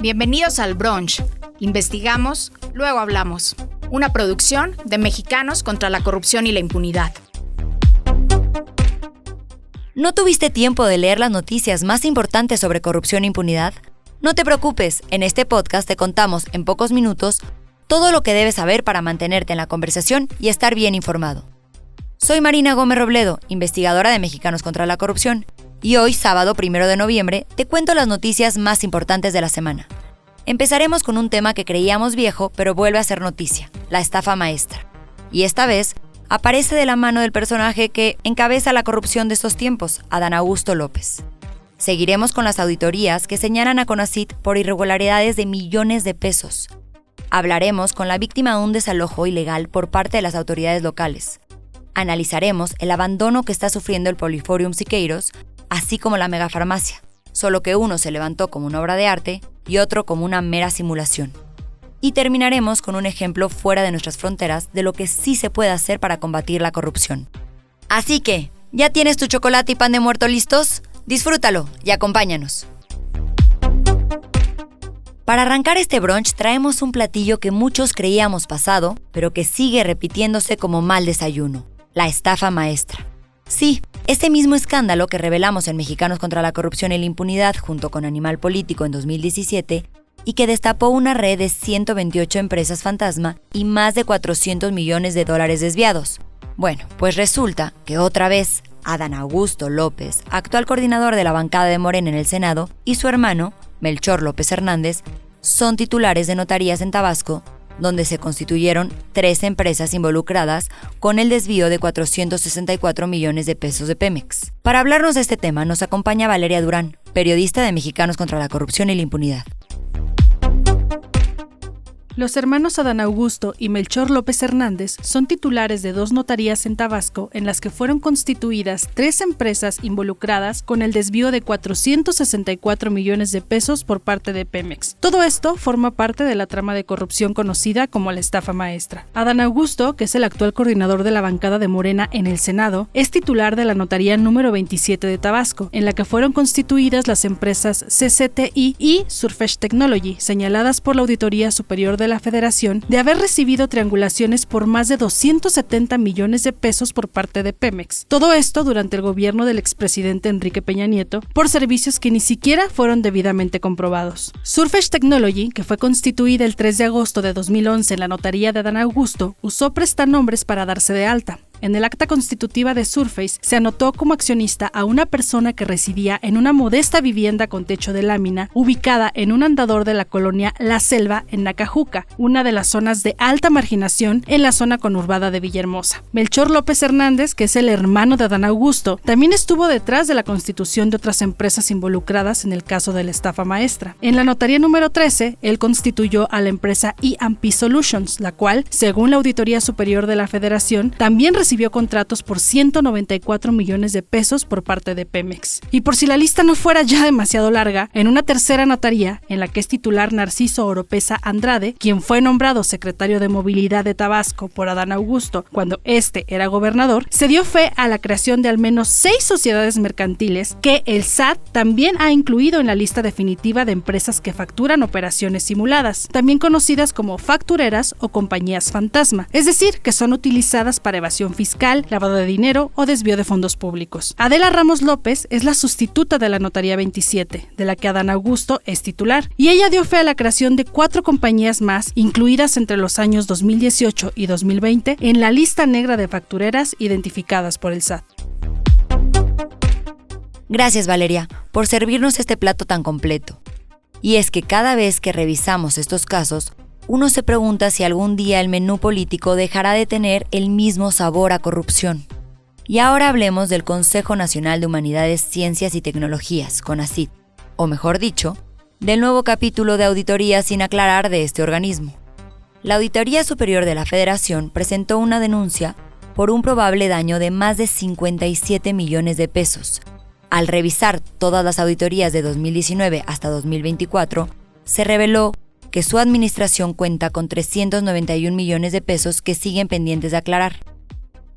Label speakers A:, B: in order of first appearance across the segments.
A: Bienvenidos al Brunch. Investigamos, luego hablamos. Una producción de Mexicanos contra la Corrupción y la Impunidad.
B: ¿No tuviste tiempo de leer las noticias más importantes sobre corrupción e impunidad? No te preocupes, en este podcast te contamos en pocos minutos todo lo que debes saber para mantenerte en la conversación y estar bien informado. Soy Marina Gómez Robledo, investigadora de Mexicanos contra la Corrupción, y hoy, sábado 1 de noviembre, te cuento las noticias más importantes de la semana. Empezaremos con un tema que creíamos viejo, pero vuelve a ser noticia, la estafa maestra. Y esta vez, aparece de la mano del personaje que encabeza la corrupción de estos tiempos, Adán Augusto López. Seguiremos con las auditorías que señalan a CONACYT por irregularidades de millones de pesos. Hablaremos con la víctima de un desalojo ilegal por parte de las autoridades locales. Analizaremos el abandono que está sufriendo el Poliforum Siqueiros, así como la megafarmacia, solo que uno se levantó como una obra de arte y otro como una mera simulación. Y terminaremos con un ejemplo fuera de nuestras fronteras de lo que sí se puede hacer para combatir la corrupción. Así que, ¿ya tienes tu chocolate y pan de muerto listos? Disfrútalo y acompáñanos. Para arrancar este brunch traemos un platillo que muchos creíamos pasado, pero que sigue repitiéndose como mal desayuno: la estafa maestra. Sí, ese mismo escándalo que revelamos en Mexicanos contra la Corrupción y la Impunidad junto con Animal Político en 2017 y que destapó una red de 128 empresas fantasma y más de 400 millones de dólares desviados. Bueno, pues resulta que otra vez Adán Augusto López, actual coordinador de la bancada de Morena en el Senado, y su hermano, Melchor López Hernández, son titulares de notarías en Tabasco, donde se constituyeron 3 empresas involucradas con el desvío de 464 millones de pesos de Pemex. Para hablarnos de este tema nos acompaña Valeria Durán, periodista de Mexicanos contra la Corrupción y la Impunidad.
C: Los hermanos Adán Augusto y Melchor López Hernández son titulares de 2 notarías en Tabasco en las que fueron constituidas 3 empresas involucradas con el desvío de 464 millones de pesos por parte de Pemex. Todo esto forma parte de la trama de corrupción conocida como la estafa maestra. Adán Augusto, que es el actual coordinador de la bancada de Morena en el Senado, es titular de la notaría número 27 de Tabasco, en la que fueron constituidas las empresas CCTI y Surfetch Technology, señaladas por la Auditoría Superior de la Federación de haber recibido triangulaciones por más de 270 millones de pesos por parte de Pemex. Todo esto durante el gobierno del expresidente Enrique Peña Nieto por servicios que ni siquiera fueron debidamente comprobados. Surfetch Technology, que fue constituida el 3 de agosto de 2011 en la notaría de Adán Augusto, usó prestanombres para darse de alta. En el acta constitutiva de Surface se anotó como accionista a una persona que residía en una modesta vivienda con techo de lámina ubicada en un andador de la colonia La Selva en Nacajuca, una de las zonas de alta marginación en la zona conurbada de Villahermosa. Melchor López Hernández, que es el hermano de Adán Augusto, también estuvo detrás de la constitución de otras empresas involucradas en el caso de la estafa maestra. En la notaría número 13, él constituyó a la empresa E&P Solutions, la cual, según la Auditoría Superior de la Federación, también recibió contratos por 194 millones de pesos por parte de Pemex. Y por si la lista no fuera ya demasiado larga, en una tercera notaría, en la que es titular Narciso Oropesa Andrade, quien fue nombrado secretario de Movilidad de Tabasco por Adán Augusto cuando este era gobernador, se dio fe a la creación de al menos 6 sociedades mercantiles que el SAT también ha incluido en la lista definitiva de empresas que facturan operaciones simuladas, también conocidas como factureras o compañías fantasma, es decir, que son utilizadas para evasión fiscal, lavado de dinero o desvío de fondos públicos. Adela Ramos López es la sustituta de la notaría 27, de la que Adán Augusto es titular, y ella dio fe a la creación de 4 compañías más, incluidas entre los años 2018 y 2020 en la lista negra de factureras identificadas por el SAT.
B: Gracias, Valeria, por servirnos este plato tan completo. Y es que cada vez que revisamos estos casos, uno se pregunta si algún día el menú político dejará de tener el mismo sabor a corrupción. Y ahora hablemos del Consejo Nacional de Humanidades, Ciencias y Tecnologías, CONACYT, o mejor dicho, del nuevo capítulo de auditoría sin aclarar de este organismo. La Auditoría Superior de la Federación presentó una denuncia por un probable daño de más de 57 millones de pesos. Al revisar todas las auditorías de 2019 hasta 2024, se reveló que su administración cuenta con 391 millones de pesos que siguen pendientes de aclarar.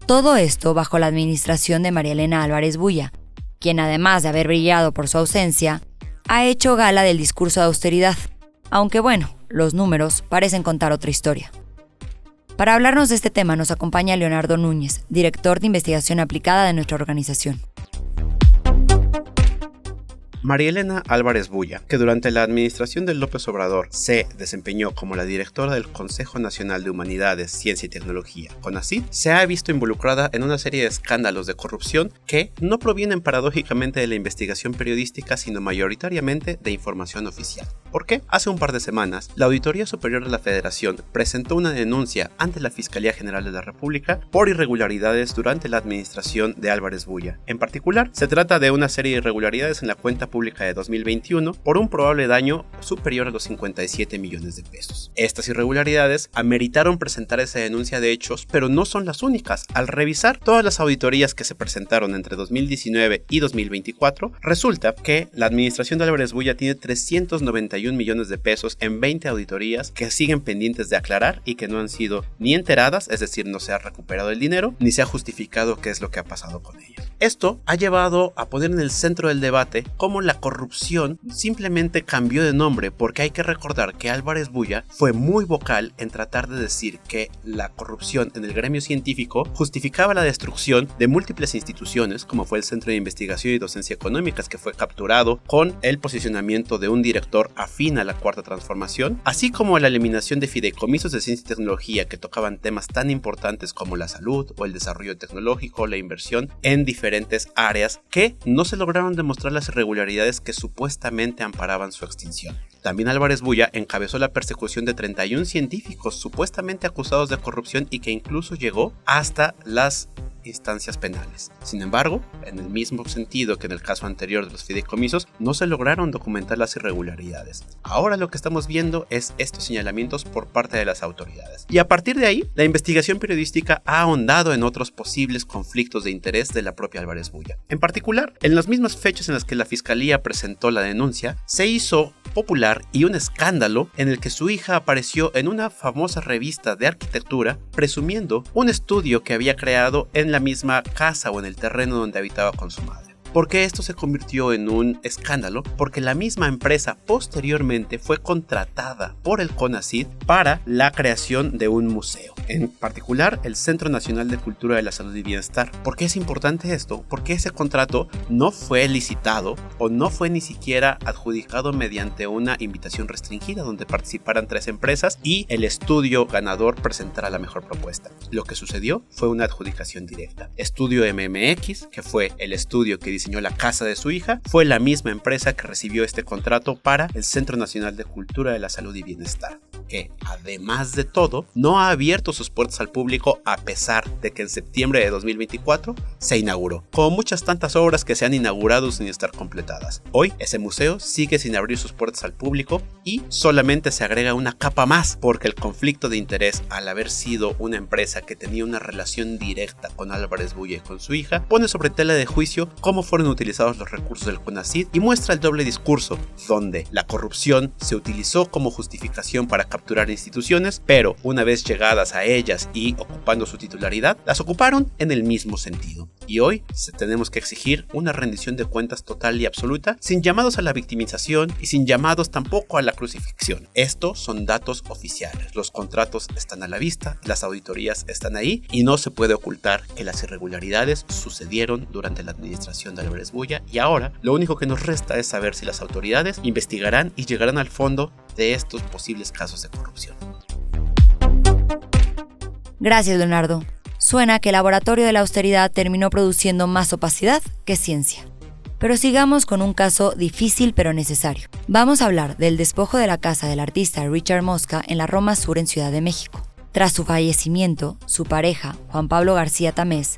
B: Todo esto bajo la administración de María Elena Álvarez Bulla, quien además de haber brillado por su ausencia, ha hecho gala del discurso de austeridad, Aunque bueno, los números parecen contar otra historia. Para hablarnos de este tema nos acompaña Leonardo Núñez, director de investigación aplicada de nuestra organización.
D: María Elena Álvarez Bulla, que durante la administración de López Obrador se desempeñó como la directora del Consejo Nacional de Humanidades, Ciencia y Tecnología, CONACYT, se ha visto involucrada en una serie de escándalos de corrupción que no provienen paradójicamente de la investigación periodística, sino mayoritariamente de información oficial. ¿Por qué? Hace un par de semanas, la Auditoría Superior de la Federación presentó una denuncia ante la Fiscalía General de la República por irregularidades durante la administración de Álvarez Bulla. En particular, se trata de una serie de irregularidades en la cuenta pública de 2021 por un probable daño superior a los 57 millones de pesos. Estas irregularidades ameritaron presentar esa denuncia de hechos, pero no son las únicas. Al revisar todas las auditorías que se presentaron entre 2019 y 2024, resulta que la administración de Álvarez Bulla tiene 391 millones de pesos en 20 auditorías que siguen pendientes de aclarar y que no han sido ni enteradas, es decir, no se ha recuperado el dinero, ni se ha justificado qué es lo que ha pasado con ellos. Esto ha llevado a poner en el centro del debate cómo la corrupción simplemente cambió de nombre, porque hay que recordar que Álvarez Bulla fue muy vocal en tratar de decir que la corrupción en el gremio científico justificaba la destrucción de múltiples instituciones, como fue el Centro de Investigación y Docencia Económicas, que fue capturado con el posicionamiento de un director afín a la Cuarta Transformación, así como la eliminación de fideicomisos de ciencia y tecnología que tocaban temas tan importantes como la salud o el desarrollo tecnológico, la inversión en diferentes áreas que no se lograron demostrar las irregularidades que supuestamente amparaban su extinción. También Álvarez Bulla encabezó la persecución de 31 científicos supuestamente acusados de corrupción y que incluso llegó hasta las instancias penales. Sin embargo, en el mismo sentido que en el caso anterior de los fideicomisos, no se lograron documentar las irregularidades. Ahora lo que estamos viendo es estos señalamientos por parte de las autoridades. Y a partir de ahí, la investigación periodística ha ahondado en otros posibles conflictos de interés de la propia Álvarez Bulla. En particular, en las mismas fechas en las que la Fiscalía presentó la denuncia, se hizo popular y un escándalo en el que su hija apareció en una famosa revista de arquitectura presumiendo un estudio que había creado en la misma casa o en el terreno donde habitaba con su madre. ¿Por qué esto se convirtió en un escándalo? Porque la misma empresa posteriormente fue contratada por el CONACYT para la creación de un museo, en particular el Centro Nacional de Cultura de la Salud y Bienestar. ¿Por qué es importante esto? Porque ese contrato no fue licitado o no fue ni siquiera adjudicado mediante una invitación restringida donde participaran 3 empresas y el estudio ganador presentara la mejor propuesta. Lo que sucedió fue una adjudicación directa. Estudio MMX, que fue el estudio que diseñó la casa de su hija, fue la misma empresa que recibió este contrato para el Centro Nacional de Cultura de la Salud y Bienestar, que además de todo no ha abierto sus puertas al público a pesar de que en septiembre de 2024 se inauguró, como muchas tantas obras que se han inaugurado sin estar completadas. Hoy ese museo sigue sin abrir sus puertas al público y solamente se agrega una capa más porque el conflicto de interés, al haber sido una empresa que tenía una relación directa con Álvarez Bulla y con su hija, pone sobre tela de juicio cómo fueron utilizados los recursos del CONACYT y muestra el doble discurso, donde la corrupción se utilizó como justificación para capturar instituciones, pero una vez llegadas a ellas y ocupando su titularidad, las ocuparon en el mismo sentido. Y hoy tenemos que exigir una rendición de cuentas total y absoluta, sin llamados a la victimización y sin llamados tampoco a la crucifixión. Estos son datos oficiales, los contratos están a la vista, las auditorías están ahí y no se puede ocultar que las irregularidades sucedieron durante la administración de Álvarez Bulla y ahora lo único que nos resta es saber si las autoridades investigarán y llegarán al fondo de estos posibles casos de corrupción.
B: Gracias, Leonardo. Suena que el laboratorio de la austeridad terminó produciendo más opacidad que ciencia. Pero sigamos con un caso difícil pero necesario. Vamos a hablar del despojo de la casa del artista Richard Mosca en la Roma Sur en Ciudad de México. Tras su fallecimiento, su pareja, Juan Pablo García Tamés,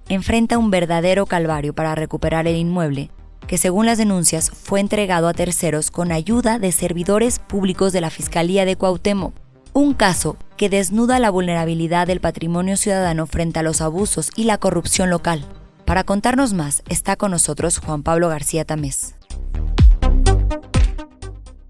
B: enfrenta un verdadero calvario para recuperar el inmueble, que según las denuncias fue entregado a terceros con ayuda de servidores públicos de la Fiscalía de Cuauhtémoc. Un caso que desnuda la vulnerabilidad del patrimonio ciudadano frente a los abusos y la corrupción local. Para contarnos más, está con nosotros Juan Pablo García Tamés.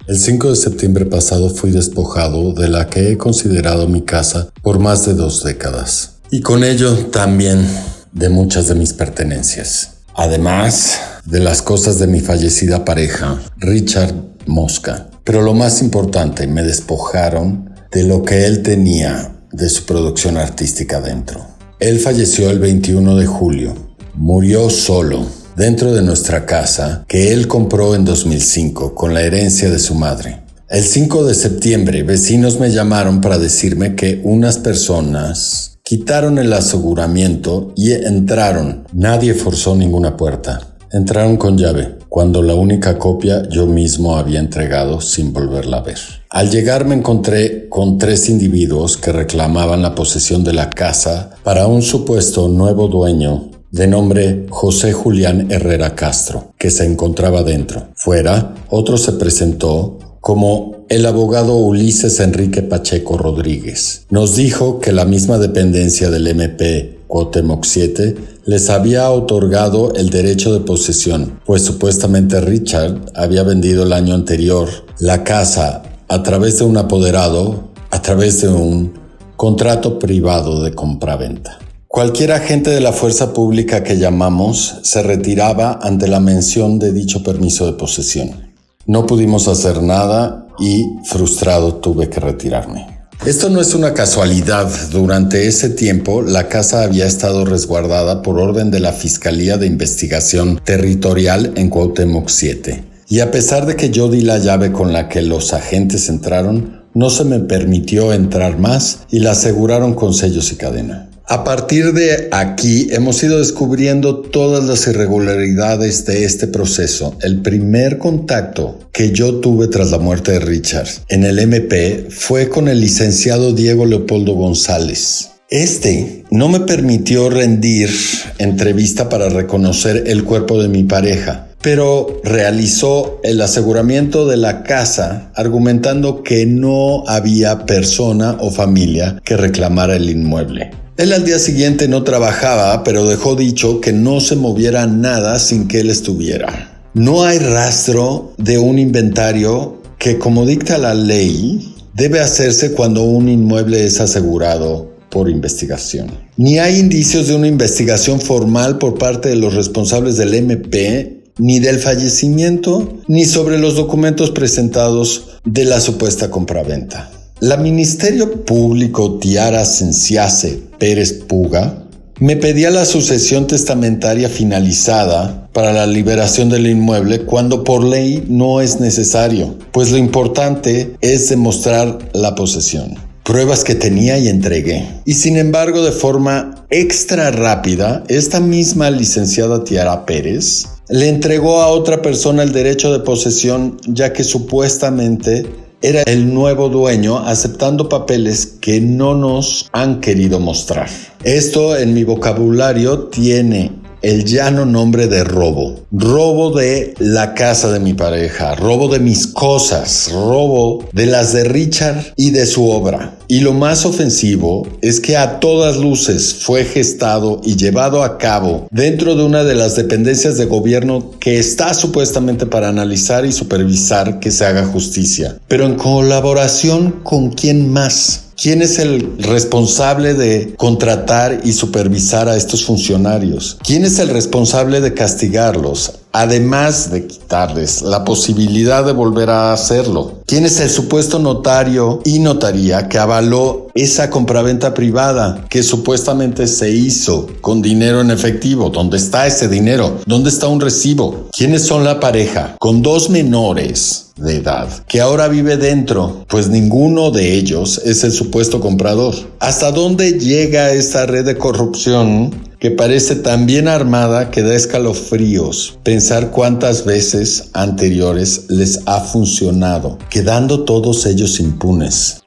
E: El 5 de septiembre pasado fui despojado de la que he considerado mi casa por más de 2 décadas. Y con ello también de muchas de mis pertenencias. Además de las cosas de mi fallecida pareja, Richard mosca. Pero lo más importante, me despojaron de lo que él tenía de su producción artística dentro. Él falleció el 21 de julio. Murió solo, dentro de nuestra casa, que él compró en 2005 con la herencia de su madre. El 5 de septiembre, vecinos me llamaron para decirme que unas personas quitaron el aseguramiento y entraron. Nadie forzó ninguna puerta. Entraron con llave, cuando la única copia yo mismo había entregado sin volverla a ver. Al llegar me encontré con 3 individuos que reclamaban la posesión de la casa para un supuesto nuevo dueño de nombre José Julián Herrera Castro, que se encontraba dentro. Fuera, otro se presentó como el abogado Ulises Enrique Pacheco Rodríguez. Nos dijo que la misma dependencia del MP Cuauhtémoc 7 les había otorgado el derecho de posesión, pues supuestamente Richard había vendido el año anterior la casa a través de un apoderado, a través de un contrato privado de compraventa. Cualquier agente de la fuerza pública que llamamos se retiraba ante la mención de dicho permiso de posesión. No pudimos hacer nada y, frustrado, tuve que retirarme. Esto no es una casualidad. Durante ese tiempo, la casa había estado resguardada por orden de la Fiscalía de Investigación Territorial en Cuauhtémoc 7. Y a pesar de que yo di la llave con la que los agentes entraron, no se me permitió entrar más y la aseguraron con sellos y cadena. A partir de aquí hemos ido descubriendo todas las irregularidades de este proceso. El primer contacto que yo tuve tras la muerte de Richard en el MP fue con el licenciado Diego Leopoldo González. Este no me permitió rendir entrevista para reconocer el cuerpo de mi pareja, pero realizó el aseguramiento de la casa argumentando que no había persona o familia que reclamara el inmueble. Él al día siguiente no trabajaba, pero dejó dicho que no se moviera nada sin que él estuviera. No hay rastro de un inventario que, como dicta la ley, debe hacerse cuando un inmueble es asegurado por investigación. Ni hay indicios de una investigación formal por parte de los responsables del MP, ni del fallecimiento, ni sobre los documentos presentados de la supuesta compraventa. La Ministerio Público Tiara Cenciase Pérez Puga me pedía la sucesión testamentaria finalizada para la liberación del inmueble cuando por ley no es necesario, pues lo importante es demostrar la posesión. Pruebas que tenía y entregué. Y sin embargo, de forma extra rápida, esta misma licenciada Tiara Pérez le entregó a otra persona el derecho de posesión, ya que supuestamente era el nuevo dueño, aceptando papeles que no nos han querido mostrar. Esto en mi vocabulario tiene el llano nombre de robo. Robo de la casa de mi pareja, robo de mis cosas, robo de las de Richard y de su obra. Y lo más ofensivo es que a todas luces fue gestado y llevado a cabo dentro de una de las dependencias de gobierno que está supuestamente para analizar y supervisar que se haga justicia. Pero en colaboración con ¿quién más? ¿Quién es el responsable de contratar y supervisar a estos funcionarios? ¿Quién es el responsable de castigarlos, además de quitarles la posibilidad de volver a hacerlo? ¿Quién es el supuesto notario y notaría que avaló esa compraventa privada que supuestamente se hizo con dinero en efectivo? ¿Dónde está ese dinero? ¿Dónde está un recibo? ¿Quiénes son la pareja con 2 menores de edad que ahora vive dentro? Pues ninguno de ellos es el supuesto comprador. ¿Hasta dónde llega esta red de corrupción que parece tan bien armada que da escalofríos pensar cuántas veces anteriores les ha funcionado, quedando todos ellos impunes?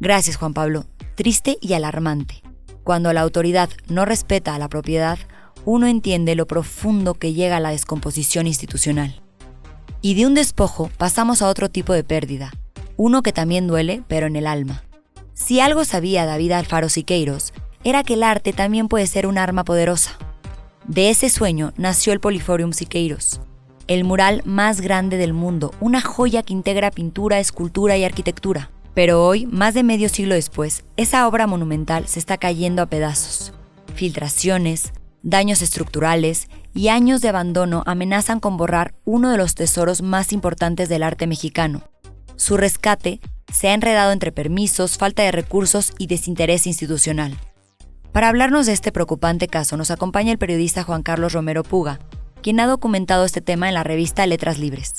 B: Gracias, Juan Pablo. Triste y alarmante. Cuando la autoridad no respeta a la propiedad, uno entiende lo profundo que llega la descomposición institucional. Y de un despojo pasamos a otro tipo de pérdida, uno que también duele, pero en el alma. Si algo sabía David Alfaro Siqueiros, era que el arte también puede ser un arma poderosa. De ese sueño nació el Poliforium Siqueiros, el mural más grande del mundo, una joya que integra pintura, escultura y arquitectura. Pero hoy, más de medio siglo después, esa obra monumental se está cayendo a pedazos. Filtraciones, daños estructurales y años de abandono amenazan con borrar uno de los tesoros más importantes del arte mexicano. Su rescate se ha enredado entre permisos, falta de recursos y desinterés institucional. Para hablarnos de este preocupante caso nos acompaña el periodista Juan Carlos Romero Puga, quien ha documentado este tema en la revista Letras Libres.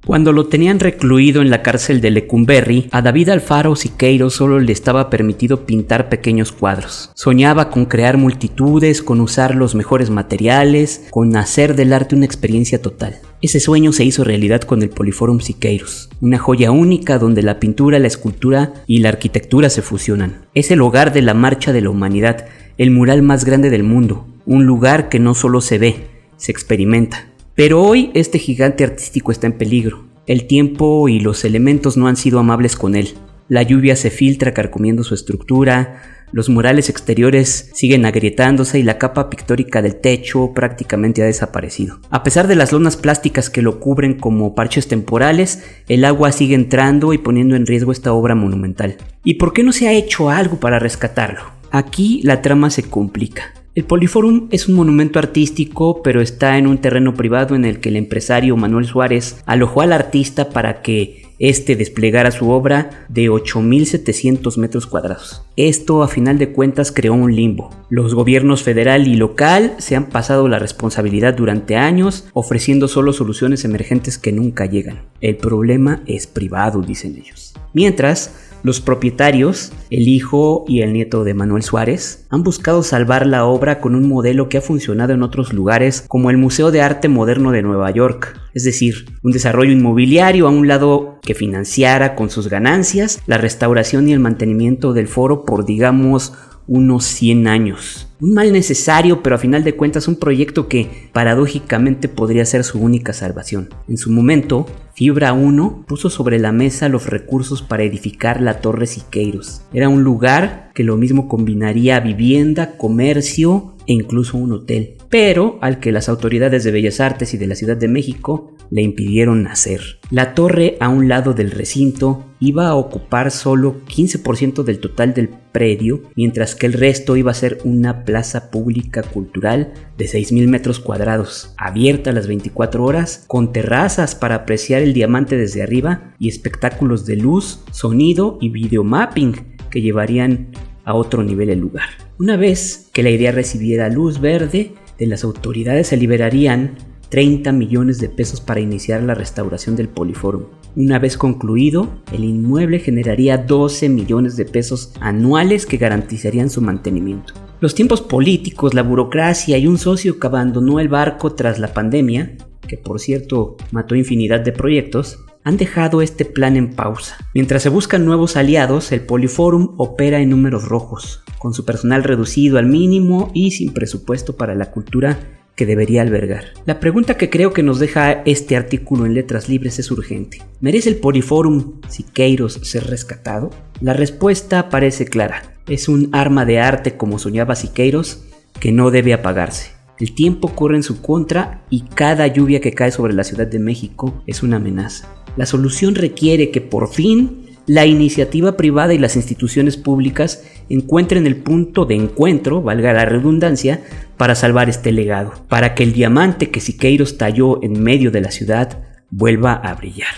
F: Cuando lo tenían recluido en la cárcel de Lecumberri, a David Alfaro Siqueiros solo le estaba permitido pintar pequeños cuadros. Soñaba con crear multitudes, con usar los mejores materiales, con hacer del arte una experiencia total. Ese sueño se hizo realidad con el Poliforum Siqueiros, una joya única donde la pintura, la escultura y la arquitectura se fusionan. Es el hogar de la Marcha de la Humanidad, el mural más grande del mundo, un lugar que no solo se ve, se experimenta. Pero hoy este gigante artístico está en peligro. El tiempo y los elementos no han sido amables con él. La lluvia se filtra carcomiendo su estructura, los murales exteriores siguen agrietándose y la capa pictórica del techo prácticamente ha desaparecido. A pesar de las lonas plásticas que lo cubren como parches temporales, el agua sigue entrando y poniendo en riesgo esta obra monumental. ¿Y por qué no se ha hecho algo para rescatarlo? Aquí la trama se complica. El Poliforum es un monumento artístico, pero está en un terreno privado en el que el empresario Manuel Suárez alojó al artista para que éste desplegara su obra de 8.700 metros cuadrados. Esto, a final de cuentas, creó un limbo. Los gobiernos federal y local se han pasado la responsabilidad durante años, ofreciendo solo soluciones emergentes que nunca llegan. El problema es privado, dicen ellos. Mientras, los propietarios, el hijo y el nieto de Manuel Suárez, han buscado salvar la obra con un modelo que ha funcionado en otros lugares como el Museo de Arte Moderno de Nueva York, es decir, un desarrollo inmobiliario a un lado que financiara con sus ganancias la restauración y el mantenimiento del foro por, digamos, unos 100 años. Un mal necesario, pero a final de cuentas un proyecto que paradójicamente podría ser su única salvación. En su momento, Fibra 1 puso sobre la mesa los recursos para edificar la Torre Siqueiros. Era un lugar que lo mismo combinaría vivienda, comercio e incluso un hotel, pero al que las autoridades de Bellas Artes y de la Ciudad de México le impidieron nacer. La torre a un lado del recinto iba a ocupar solo 15% del total del predio, mientras que el resto iba a ser una plaza pública cultural de 6.000 metros cuadrados, abierta a las 24 horas, con terrazas para apreciar el diamante desde arriba y espectáculos de luz, sonido y videomapping que llevarían a otro nivel el lugar. Una vez que la idea recibiera luz verde de las autoridades, se liberarían 30 millones de pesos para iniciar la restauración del Poliforum. Una vez concluido, el inmueble generaría 12 millones de pesos anuales que garantizarían su mantenimiento. Los tiempos políticos, la burocracia y un socio que abandonó el barco tras la pandemia, que por cierto mató infinidad de proyectos, han dejado este plan en pausa. Mientras se buscan nuevos aliados, el Poliforum opera en números rojos, con su personal reducido al mínimo y sin presupuesto para la cultura que debería albergar. La pregunta que creo que nos deja este artículo en Letras Libres es urgente. ¿Merece el Poliforum Siqueiros ser rescatado? La respuesta parece clara. Es un arma de arte, como soñaba Siqueiros, que no debe apagarse. El tiempo corre en su contra y cada lluvia que cae sobre la Ciudad de México es una amenaza. La solución requiere que por fin la iniciativa privada y las instituciones públicas encuentren el punto de encuentro, valga la redundancia, para salvar este legado, para que el diamante que Siqueiros talló en medio de la ciudad vuelva a brillar.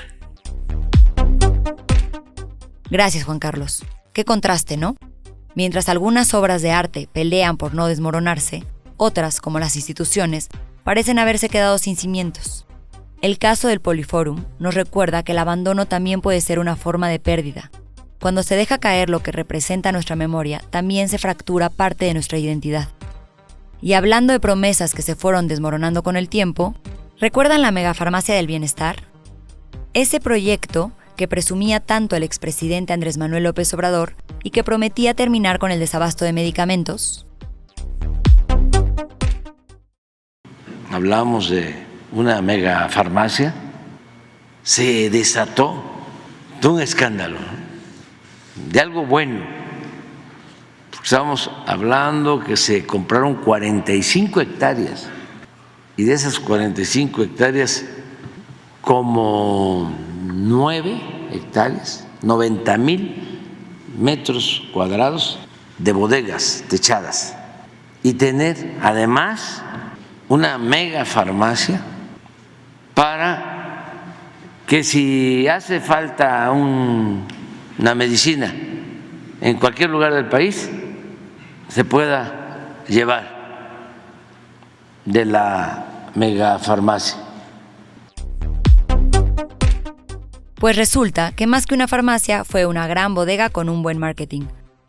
B: Gracias, Juan Carlos. Qué contraste, ¿no? Mientras algunas obras de arte pelean por no desmoronarse, otras, como las instituciones, parecen haberse quedado sin cimientos. El caso del Poliforum nos recuerda que el abandono también puede ser una forma de pérdida. Cuando se deja caer lo que representa nuestra memoria, también se fractura parte de nuestra identidad. Y hablando de promesas que se fueron desmoronando con el tiempo, ¿recuerdan la megafarmacia del bienestar? Ese proyecto que presumía tanto el expresidente Andrés Manuel López Obrador y que prometía terminar con el desabasto de medicamentos.
G: Hablamos de una mega farmacia, se desató de un escándalo, de algo bueno. Estábamos hablando que se compraron 45 hectáreas y de esas 45 hectáreas, como 9 hectáreas, 90,000 metros cuadrados de bodegas techadas y tener además una mega farmacia para que si hace falta una medicina en cualquier lugar del país se pueda llevar de la megafarmacia.
B: Pues resulta que más que una farmacia fue una gran bodega con un buen marketing.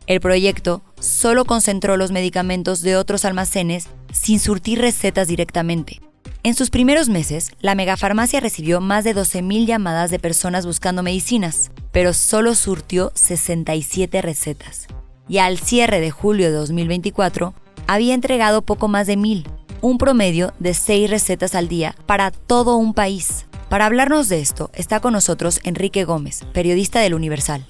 B: El proyecto solo concentró los medicamentos de otros almacenes sin surtir recetas directamente. En sus primeros meses, la megafarmacia recibió más de 12,000 llamadas de personas buscando medicinas, pero solo surtió 67 recetas. Y al cierre de julio de 2024, había entregado poco más de 1,000, un promedio de 6 recetas al día para todo un país. Para hablarnos de esto, está con nosotros Enrique Gómez, periodista del Universal.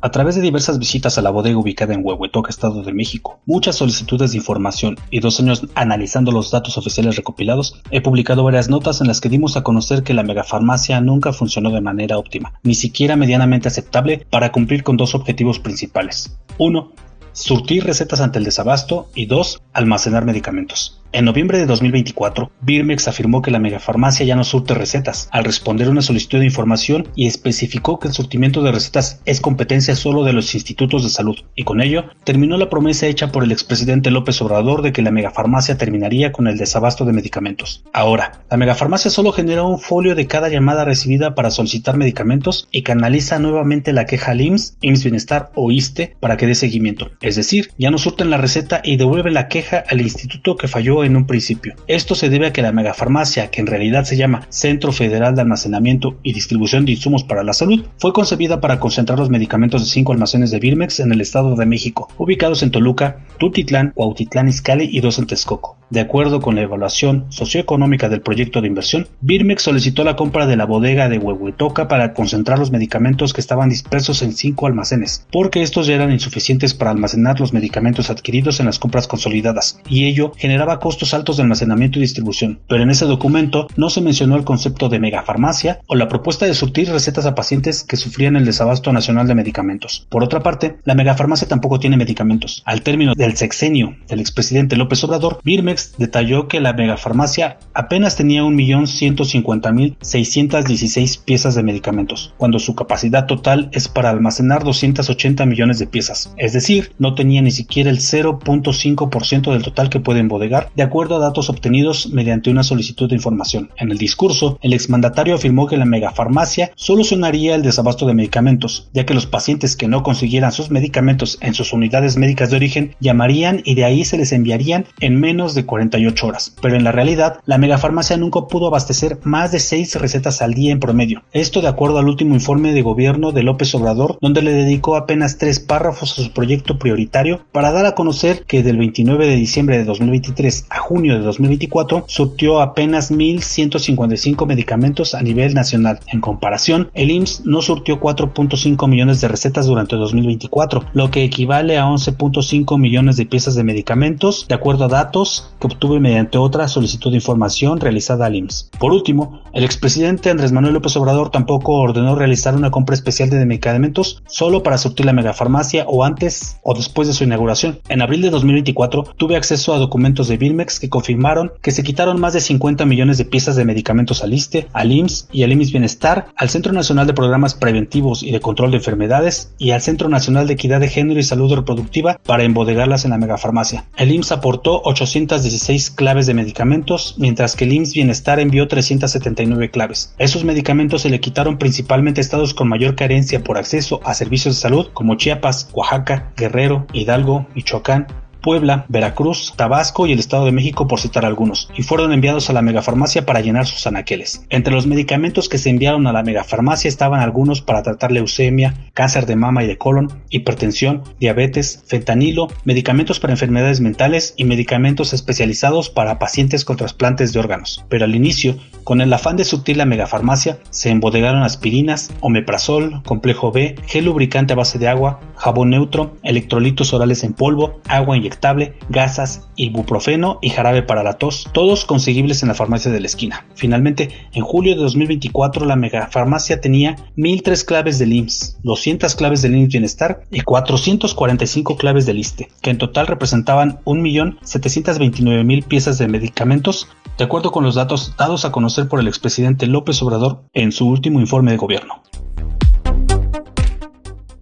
H: A través de diversas visitas a la bodega ubicada en Huehuetoca, Estado de México, muchas solicitudes de información y 2 años analizando los datos oficiales recopilados, he publicado varias notas en las que dimos a conocer que la megafarmacia nunca funcionó de manera óptima, ni siquiera medianamente aceptable para cumplir con 2 objetivos principales. 1. Surtir recetas ante el desabasto y 2. Almacenar medicamentos. En noviembre de 2024, Birmex afirmó que la megafarmacia ya no surte recetas, al responder una solicitud de información y especificó que el surtimiento de recetas es competencia solo de los institutos de salud, y con ello terminó la promesa hecha por el expresidente López Obrador de que la megafarmacia terminaría con el desabasto de medicamentos. Ahora, la megafarmacia solo genera un folio de cada llamada recibida para solicitar medicamentos y canaliza nuevamente la queja al IMSS, IMSS Bienestar o ISSSTE para que dé seguimiento. Es decir, ya no surten la receta y devuelven la queja al instituto que falló en un principio. Esto se debe a que la megafarmacia, que en realidad se llama Centro Federal de Almacenamiento y Distribución de Insumos para la Salud, fue concebida para concentrar los medicamentos de 5 almacenes de Birmex en el Estado de México, ubicados en Toluca, Tultitlán, Cuautitlán Izcalli y 2 en Texcoco. De acuerdo con la evaluación socioeconómica del proyecto de inversión, Birmex solicitó la compra de la bodega de Huehuetoca para concentrar los medicamentos que estaban dispersos en 5 almacenes, porque estos ya eran insuficientes para almacenar los medicamentos adquiridos en las compras consolidadas, y ello generaba costos altos de almacenamiento y distribución. Pero en ese documento no se mencionó el concepto de megafarmacia o la propuesta de surtir recetas a pacientes que sufrían el desabasto nacional de medicamentos. Por otra parte, la megafarmacia tampoco tiene medicamentos. Al término del sexenio del expresidente López Obrador, Birmex detalló que la megafarmacia apenas tenía 1,150,616 piezas de medicamentos, cuando su capacidad total es para almacenar 280 millones de piezas. Es decir, no tenía ni siquiera el 0.5% del total que puede embodegar, de acuerdo a datos obtenidos mediante una solicitud de información. En el discurso, el exmandatario afirmó que la megafarmacia solucionaría el desabasto de medicamentos, ya que los pacientes que no consiguieran sus medicamentos en sus unidades médicas de origen llamarían y de ahí se les enviarían en menos de 48 horas. Pero en la realidad, la megafarmacia nunca pudo abastecer más de 6 recetas al día en promedio. Esto de acuerdo al último informe de gobierno de López Obrador, donde le dedicó apenas 3 párrafos a su proyecto prioritario para dar a conocer que del 29 de diciembre de 2023 a junio de 2024 surtió apenas 1,155 medicamentos a nivel nacional. En comparación, el IMSS no surtió 4.5 millones de recetas durante 2024, lo que equivale a 11.5 millones de piezas de medicamentos, de acuerdo a datos que obtuve mediante otra solicitud de información realizada al IMSS. Por último, el expresidente Andrés Manuel López Obrador tampoco ordenó realizar una compra especial de medicamentos solo para surtir la megafarmacia o antes o después de su inauguración. En abril de 2024 tuve acceso a documentos de Birmex que confirmaron que se quitaron más de 50 millones de piezas de medicamentos al ISSSTE, al IMSS y al IMSS Bienestar, al Centro Nacional de Programas Preventivos y de Control de Enfermedades y al Centro Nacional de Equidad de Género y Salud Reproductiva para embodegarlas en la megafarmacia. El IMSS aportó 816 claves de medicamentos, mientras que el IMSS Bienestar envió 379 claves. Esos medicamentos se le quitaron principalmente a estados con mayor carencia por acceso a servicios de salud como Chiapas, Oaxaca, Guerrero, Hidalgo, Michoacán, Puebla, Veracruz, Tabasco y el Estado de México, por citar algunos, y fueron enviados a la megafarmacia para llenar sus anaqueles. Entre los medicamentos que se enviaron a la megafarmacia estaban algunos para tratar leucemia, cáncer de mama y de colon, hipertensión, diabetes, fentanilo, medicamentos para enfermedades mentales y medicamentos especializados para pacientes con trasplantes de órganos. Pero al inicio, con el afán de surtir la megafarmacia, se embodegaron aspirinas, omeprazol, complejo B, gel lubricante a base de agua, jabón neutro, electrolitos orales en polvo, agua inyectada detectable, gasas, ibuprofeno y jarabe para la tos, todos conseguibles en la farmacia de la esquina. Finalmente, en julio de 2024, la megafarmacia tenía 1,003 claves del IMSS, 200 claves del IMSS Bienestar y 445 claves del ISSSTE, que en total representaban 1,729,000 piezas de medicamentos, de acuerdo con los datos dados a conocer por el expresidente López Obrador en su último informe de gobierno.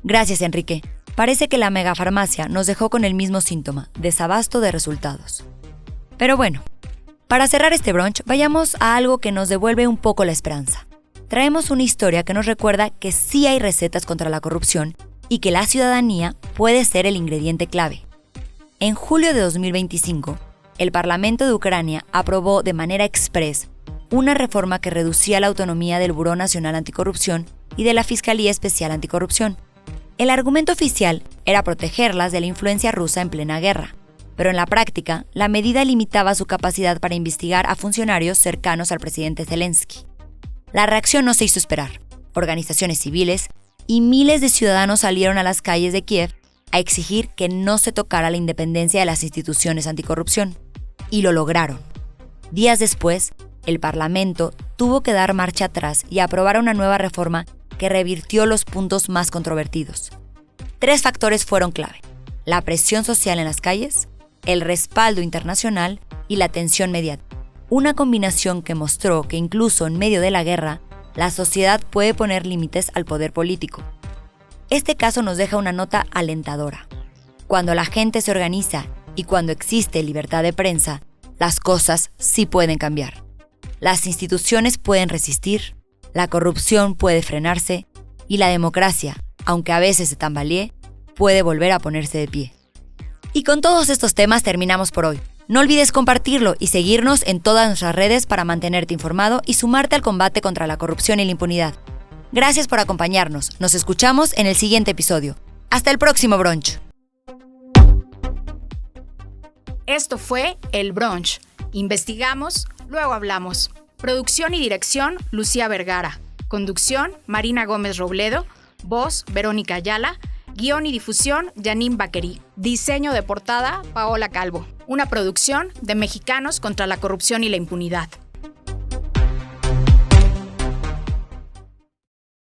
B: Gracias, Enrique. Parece que la megafarmacia nos dejó con el mismo síntoma, desabasto de resultados. Pero bueno, para cerrar este brunch, vayamos a algo que nos devuelve un poco la esperanza. Traemos una historia que nos recuerda que sí hay recetas contra la corrupción y que la ciudadanía puede ser el ingrediente clave. En julio de 2025, el Parlamento de Ucrania aprobó de manera express una reforma que reducía la autonomía del Buró Nacional Anticorrupción y de la Fiscalía Especial Anticorrupción. El argumento oficial era protegerlas de la influencia rusa en plena guerra, pero en la práctica, la medida limitaba su capacidad para investigar a funcionarios cercanos al presidente Zelensky. La reacción no se hizo esperar. Organizaciones civiles y miles de ciudadanos salieron a las calles de Kiev a exigir que no se tocara la independencia de las instituciones anticorrupción. Y lo lograron. Días después, el Parlamento tuvo que dar marcha atrás y aprobar una nueva reforma que revirtió los puntos más controvertidos. 3 factores fueron clave: la presión social en las calles, el respaldo internacional y la atención mediática. Una combinación que mostró que incluso en medio de la guerra, la sociedad puede poner límites al poder político. Este caso nos deja una nota alentadora. Cuando la gente se organiza y cuando existe libertad de prensa, las cosas sí pueden cambiar. Las instituciones pueden resistir, la corrupción puede frenarse y la democracia, aunque a veces se tambalee, puede volver a ponerse de pie. Y con todos estos temas terminamos por hoy. No olvides compartirlo y seguirnos en todas nuestras redes para mantenerte informado y sumarte al combate contra la corrupción y la impunidad. Gracias por acompañarnos. Nos escuchamos en el siguiente episodio. Hasta el próximo brunch.
A: Esto fue El Brunch. Investigamos, luego hablamos. Producción y dirección, Lucía Vergara. Conducción, Marina Gómez Robledo. Voz, Verónica Ayala. Guión y difusión, Janine Baquerí. Diseño de portada, Paola Calvo. Una producción de Mexicanos contra la Corrupción y la Impunidad.